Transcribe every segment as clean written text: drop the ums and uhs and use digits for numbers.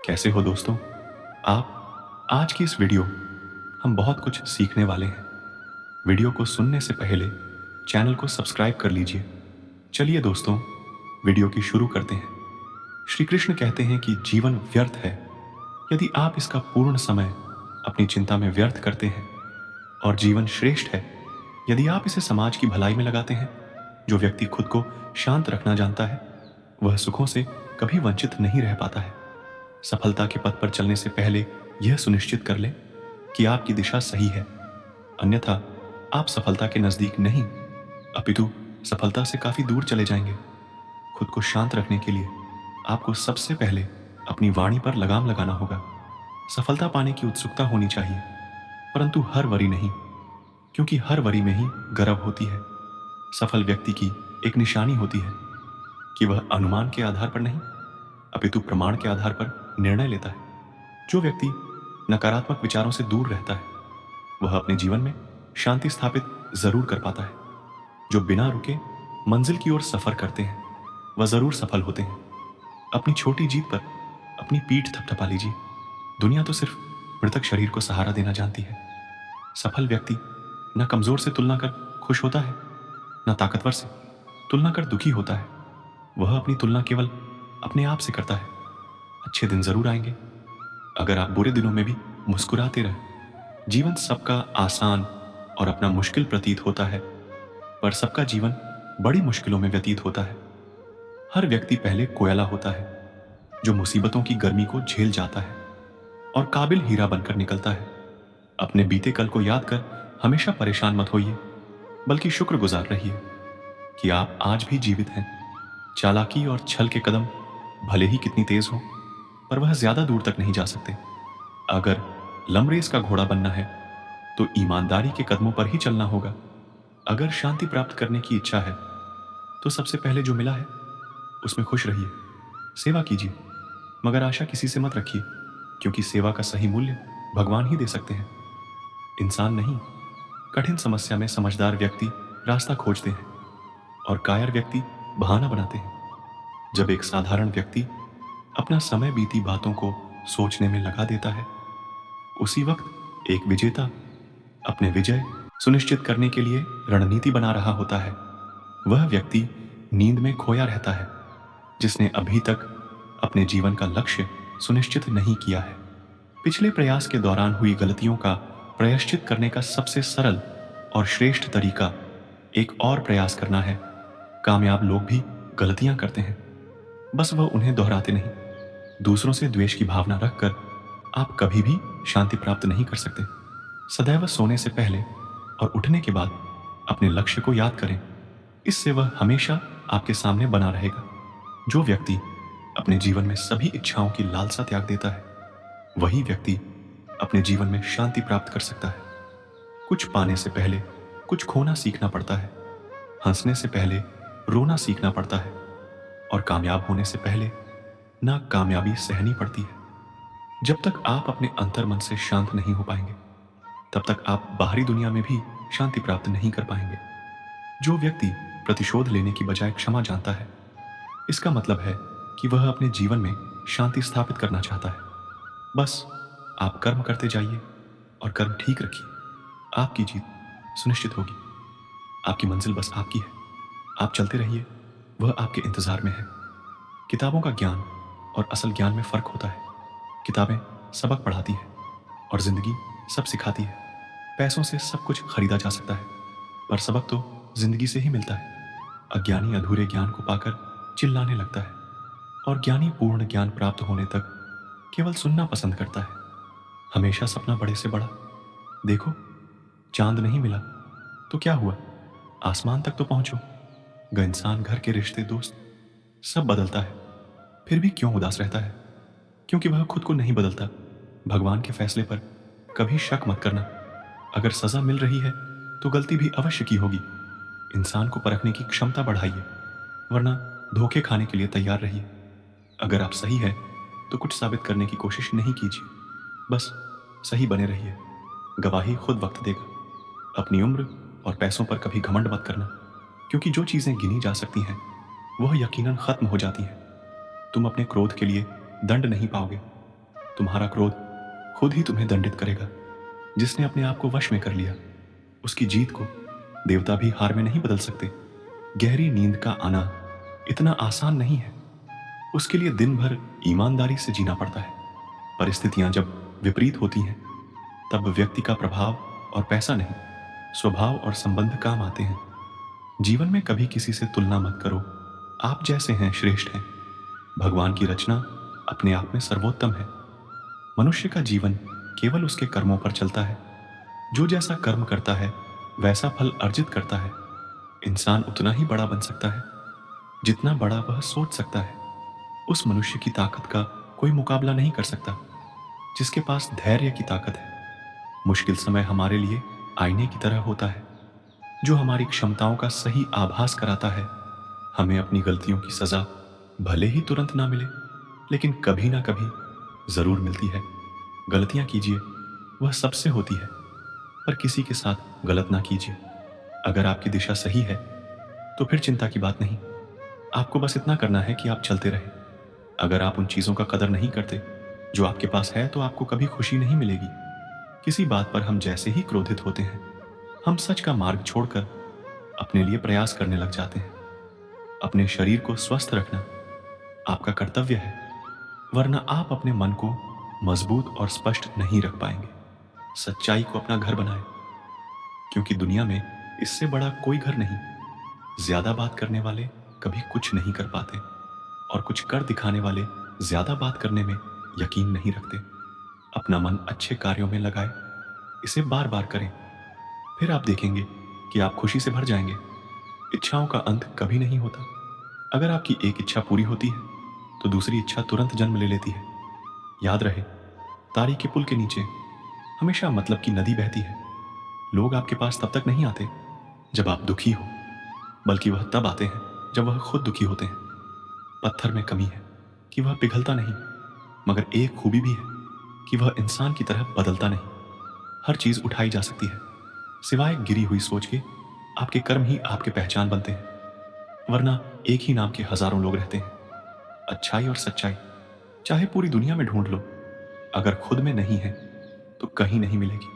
कैसे हो दोस्तों? आप आज की इस वीडियो हम बहुत कुछ सीखने वाले हैं। वीडियो को सुनने से पहले चैनल को सब्सक्राइब कर लीजिए। चलिए दोस्तों, वीडियो की शुरू करते हैं। श्री कृष्ण कहते हैं कि जीवन व्यर्थ है यदि आप इसका पूर्ण समय अपनी चिंता में व्यर्थ करते हैं, और जीवन श्रेष्ठ है यदि आप इसे समाज की भलाई में लगाते हैं। जो व्यक्ति खुद को शांत रखना जानता है, वह सुखों से कभी वंचित नहीं रह पाता है। सफलता के पथ पर चलने से पहले यह सुनिश्चित कर लें कि आपकी दिशा सही है, अन्यथा आप सफलता के नजदीक नहीं, अपितु सफलता से काफी दूर चले जाएंगे। खुद को शांत रखने के लिए आपको सबसे पहले अपनी वाणी पर लगाम लगाना होगा। सफलता पाने की उत्सुकता होनी चाहिए, परंतु हर वरी नहीं, क्योंकि हर वरी में ही गर्व होती है। सफल व्यक्ति की एक निशानी होती है कि वह अनुमान के आधार पर नहीं, अपितु प्रमाण के आधार पर निर्णय लेता है। जो व्यक्ति नकारात्मक विचारों से दूर रहता है, वह अपने जीवन में शांति स्थापित जरूर कर पाता है। जो बिना रुके मंजिल की ओर सफर करते हैं, वह जरूर सफल होते हैं। अपनी छोटी जीत पर अपनी पीठ थपथपा लीजिए। दुनिया तो सिर्फ मृतक शरीर को सहारा देना जानती है। सफल व्यक्ति न कमजोर से तुलना कर खुश होता है, न ताकतवर से तुलना कर दुखी होता है। वह अपनी तुलना केवल अपने आप से करता है। अच्छे दिन जरूर आएंगे अगर आप बुरे दिनों में भी मुस्कुराते रहे। जीवन सबका आसान और अपना मुश्किल प्रतीत होता है, पर सबका जीवन बड़ी मुश्किलों में व्यतीत होता है। हर व्यक्ति पहले कोयला होता है, जो मुसीबतों की गर्मी को झेल जाता है और काबिल हीरा बनकर निकलता है। अपने बीते कल को याद कर हमेशा परेशान मत होइए, बल्कि शुक्रगुजार रहिए कि आप आज भी जीवित हैं। चालाकी और छल के कदम भले ही कितनी तेज हो, पर वह ज्यादा दूर तक नहीं जा सकते। अगर लमरेस का घोड़ा बनना है तो ईमानदारी के कदमों पर ही चलना होगा। अगर शांति प्राप्त करने की इच्छा है तो सबसे पहले जो मिला है उसमें खुश रहिए। सेवा कीजिए, मगर आशा किसी से मत रखिए, क्योंकि सेवा का सही मूल्य भगवान ही दे सकते हैं, इंसान नहीं। कठिन समस्या में समझदार व्यक्ति रास्ता खोजते हैं और कायर व्यक्ति बहाना बनाते हैं। जब एक साधारण व्यक्ति अपना समय बीती बातों को सोचने में लगा देता है, उसी वक्त एक विजेता अपने विजय सुनिश्चित करने के लिए रणनीति बना रहा होता है। वह व्यक्ति नींद में खोया रहता है जिसने अभी तक अपने जीवन का लक्ष्य सुनिश्चित नहीं किया है। पिछले प्रयास के दौरान हुई गलतियों का प्रायश्चित करने का सबसे सरल और श्रेष्ठ तरीका एक और प्रयास करना है। कामयाब लोग भी गलतियां करते हैं, बस वह उन्हें दोहराते नहीं। दूसरों से द्वेष की भावना रखकर आप कभी भी शांति प्राप्त नहीं कर सकते। सदैव सोने से पहले और उठने के बाद अपने लक्ष्य को याद करें, इससे वह हमेशा आपके सामने बना रहेगा। जो व्यक्ति अपने जीवन में सभी इच्छाओं की लालसा त्याग देता है, वही व्यक्ति अपने जीवन में शांति प्राप्त कर सकता है। कुछ पाने से पहले कुछ खोना सीखना पड़ता है, हंसने से पहले रोना सीखना पड़ता है, और कामयाब होने से पहले नाकामयाबी सहनी पड़ती है। जब तक आप अपने अंतर मन से शांत नहीं हो पाएंगे, तब तक आप बाहरी दुनिया में भी शांति प्राप्त नहीं कर पाएंगे। जो व्यक्ति प्रतिशोध लेने की बजाय क्षमा जानता है, इसका मतलब है कि वह अपने जीवन में शांति स्थापित करना चाहता है। बस आप कर्म करते जाइए और कर्म ठीक रखिए। आपकी जीत सुनिश्चित होगी। आपकी मंजिल बस आपकी है। आप चलते रहिए, वह आपके इंतजार में है। किताबों का ज्ञान और असल ज्ञान में फर्क होता है। किताबें सबक पढ़ाती है और जिंदगी सब सिखाती है। पैसों से सब कुछ खरीदा जा सकता है, पर सबक तो जिंदगी से ही मिलता है। अज्ञानी अधूरे ज्ञान को पाकर चिल्लाने लगता है, और ज्ञानी पूर्ण ज्ञान प्राप्त होने तक केवल सुनना पसंद करता है। हमेशा सपना बड़े से बड़ा। देखो, चांद नहीं मिला तो क्या हुआ, आसमान तक तो पहुंचो। ग इंसान, घर के रिश्ते, दोस्त सब बदलता है, फिर भी क्यों उदास रहता है? क्योंकि वह खुद को नहीं बदलता। भगवान के फैसले पर कभी शक मत करना। अगर सजा मिल रही है तो गलती भी अवश्य की होगी। इंसान को परखने की क्षमता बढ़ाइए, वरना धोखे खाने के लिए तैयार रहिए। अगर आप सही है तो कुछ साबित करने की कोशिश नहीं कीजिए, बस सही बने रहिए। गवाही खुद वक्त देगा। अपनी उम्र और पैसों पर कभी घमंड मत करना, क्योंकि जो चीजें गिनी जा सकती हैं वह यकीनन खत्म हो जाती हैं। तुम अपने क्रोध के लिए दंड नहीं पाओगे, तुम्हारा क्रोध खुद ही तुम्हें दंडित करेगा। जिसने अपने आप को वश में कर लिया, उसकी जीत को देवता भी हार में नहीं बदल सकते। गहरी नींद का आना इतना आसान नहीं है। उसके लिए दिन भर ईमानदारी से जीना पड़ता है। परिस्थितियां जब विपरीत होती हैं, तब व्यक्ति का प्रभाव और पैसा नहीं, स्वभाव और संबंध काम आते हैं। जीवन में कभी किसी से तुलना मत करो। आप जैसे हैं श्रेष्ठ हैं। भगवान की रचना अपने आप में सर्वोत्तम है। मनुष्य का जीवन केवल उसके कर्मों पर चलता है। जो जैसा कर्म करता है वैसा फल अर्जित करता है। इंसान उतना ही बड़ा बन सकता है जितना बड़ा वह सोच सकता है। उस मनुष्य की ताकत का कोई मुकाबला नहीं कर सकता जिसके पास धैर्य की ताकत है। मुश्किल समय हमारे लिए आईने की तरह होता है, जो हमारी क्षमताओं का सही आभास कराता है। हमें अपनी गलतियों की सजा भले ही तुरंत ना मिले, लेकिन कभी ना कभी जरूर मिलती है। गलतियां कीजिए, वह सबसे होती है, पर किसी के साथ गलत ना कीजिए। अगर आपकी दिशा सही है तो फिर चिंता की बात नहीं। आपको बस इतना करना है कि आप चलते रहें। अगर आप उन चीजों का कदर नहीं करते जो आपके पास है, तो आपको कभी खुशी नहीं मिलेगी। किसी बात पर हम जैसे ही क्रोधित होते हैं, हम सच का मार्ग छोड़कर अपने लिए प्रयास करने लग जाते हैं। अपने शरीर को स्वस्थ रखना आपका कर्तव्य है, वरना आप अपने मन को मजबूत और स्पष्ट नहीं रख पाएंगे। सच्चाई को अपना घर बनाएं, क्योंकि दुनिया में इससे बड़ा कोई घर नहीं। ज्यादा बात करने वाले कभी कुछ नहीं कर पाते, और कुछ कर दिखाने वाले ज्यादा बात करने में यकीन नहीं रखते। अपना मन अच्छे कार्यों में लगाए, इसे बार बार करें, फिर आप देखेंगे कि आप खुशी से भर जाएंगे। इच्छाओं का अंत कभी नहीं होता। अगर आपकी एक इच्छा पूरी होती है तो दूसरी इच्छा तुरंत जन्म ले लेती है। याद रहे, तारी के पुल के नीचे हमेशा मतलब की नदी बहती है। लोग आपके पास तब तक नहीं आते जब आप दुखी हो, बल्कि वह तब आते हैं जब वह खुद दुखी होते हैं। पत्थर में कमी है कि वह पिघलता नहीं, मगर एक खूबी भी है कि वह इंसान की तरह बदलता नहीं। हर चीज उठाई जा सकती है, सिवाय गिरी हुई सोच के। आपके कर्म ही आपके पहचान बनते हैं, वरना एक ही नाम के हजारों लोग रहते हैं। अच्छाई और सच्चाई चाहे पूरी दुनिया में ढूंढ लो, अगर खुद में नहीं है तो कहीं नहीं मिलेगी।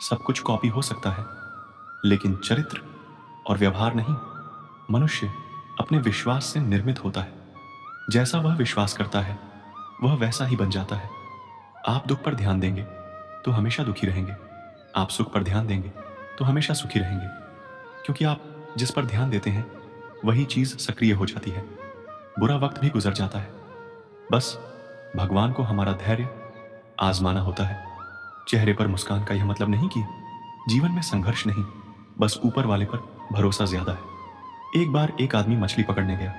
सब कुछ कॉपी हो सकता है, लेकिन चरित्र और व्यवहार नहीं। मनुष्य अपने विश्वास से निर्मित होता है। जैसा वह विश्वास करता है वह वैसा ही बन जाता है। आप दुख पर ध्यान देंगे तो हमेशा दुखी रहेंगे। आप सुख पर ध्यान देंगे तो हमेशा सुखी रहेंगे, क्योंकि आप जिस पर ध्यान देते हैं वही चीज सक्रिय हो जाती है। बुरा वक्त भी गुजर जाता है, बस भगवान को हमारा धैर्य आजमाना होता है। चेहरे पर मुस्कान का यह मतलब नहीं कि जीवन में संघर्ष नहीं, बस ऊपर वाले पर भरोसा ज्यादा है। एक बार एक आदमी मछली पकड़ने गया।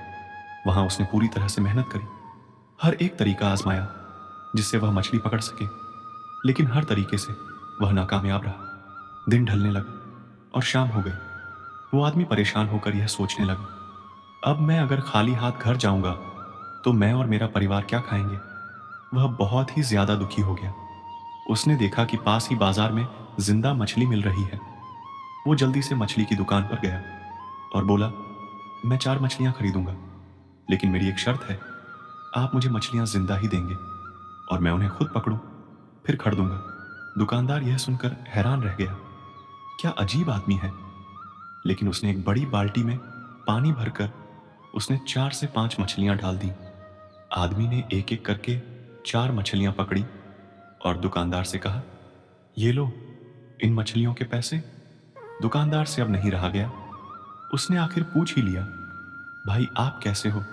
वहां उसने पूरी तरह से मेहनत करी, हर एक तरीका आजमाया जिससे वह मछली पकड़ सके, लेकिन हर तरीके से वह नाकामयाब रहा। दिन ढलने लगा और शाम हो गई। वो आदमी परेशान होकर यह सोचने लगा, अब मैं अगर खाली हाथ घर जाऊंगा तो मैं और मेरा परिवार क्या खाएंगे। वह बहुत ही ज्यादा दुखी हो गया। उसने देखा कि पास ही बाजार में जिंदा मछली मिल रही है। वो जल्दी से मछली की दुकान पर गया और बोला, मैं 4 मछलियां खरीदूंगा, लेकिन मेरी एक शर्त है। आप मुझे मछलियां जिंदा ही देंगे और मैं उन्हें खुद पकड़ूं फिर खरीदूंगा। दुकानदार यह सुनकर हैरान रह गया, क्या अजीब आदमी है। लेकिन उसने एक बड़ी बाल्टी में पानी भरकर उसने 4 से 5 मछलियां डाल दी। आदमी ने एक एक करके 4 मछलियां पकड़ी और दुकानदार से कहा, ये लो इन मछलियों के पैसे। दुकानदार से अब नहीं रहा गया। उसने आखिर पूछ ही लिया, भाई आप कैसे हो?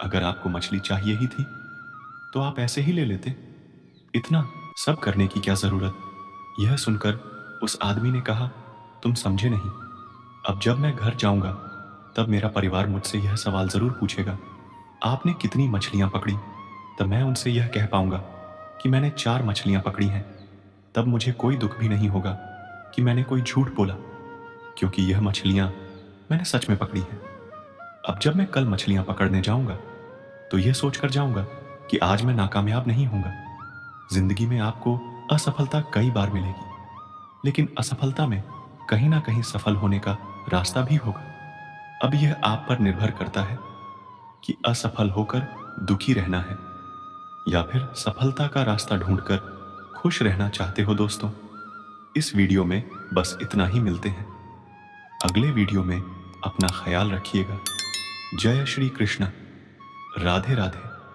अगर आपको मछली चाहिए ही थी तो आप ऐसे ही ले लेते, इतना सब करने की क्या जरूरत। यह सुनकर उस आदमी ने कहा, तुम समझे नहीं। अब जब मैं घर जाऊंगा तब मेरा परिवार मुझसे यह सवाल जरूर पूछेगा, आपने कितनी मछलियां पकड़ी। तब मैं उनसे यह कह पाऊंगा कि मैंने 4 मछलियां पकड़ी हैं। तब मुझे कोई दुख भी नहीं होगा कि मैंने कोई झूठ बोला, क्योंकि यह मछलियां मैंने सच में पकड़ी हैं। अब जब मैं कल मछलियां पकड़ने जाऊंगा तो यह सोचकर जाऊंगा कि आज मैं नाकामयाब नहीं होऊंगा। जिंदगी में आपको असफलता कई बार मिलेगी, लेकिन असफलता में कहीं ना कहीं सफल होने का रास्ता भी होगा। अब यह आप पर निर्भर करता है कि असफल होकर दुखी रहना है या फिर सफलता का रास्ता ढूंढकर खुश रहना चाहते हो दोस्तों? इस वीडियो में बस इतना ही। मिलते हैं अगले वीडियो में। अपना ख्याल रखिएगा। जय श्री कृष्ण। राधे राधे।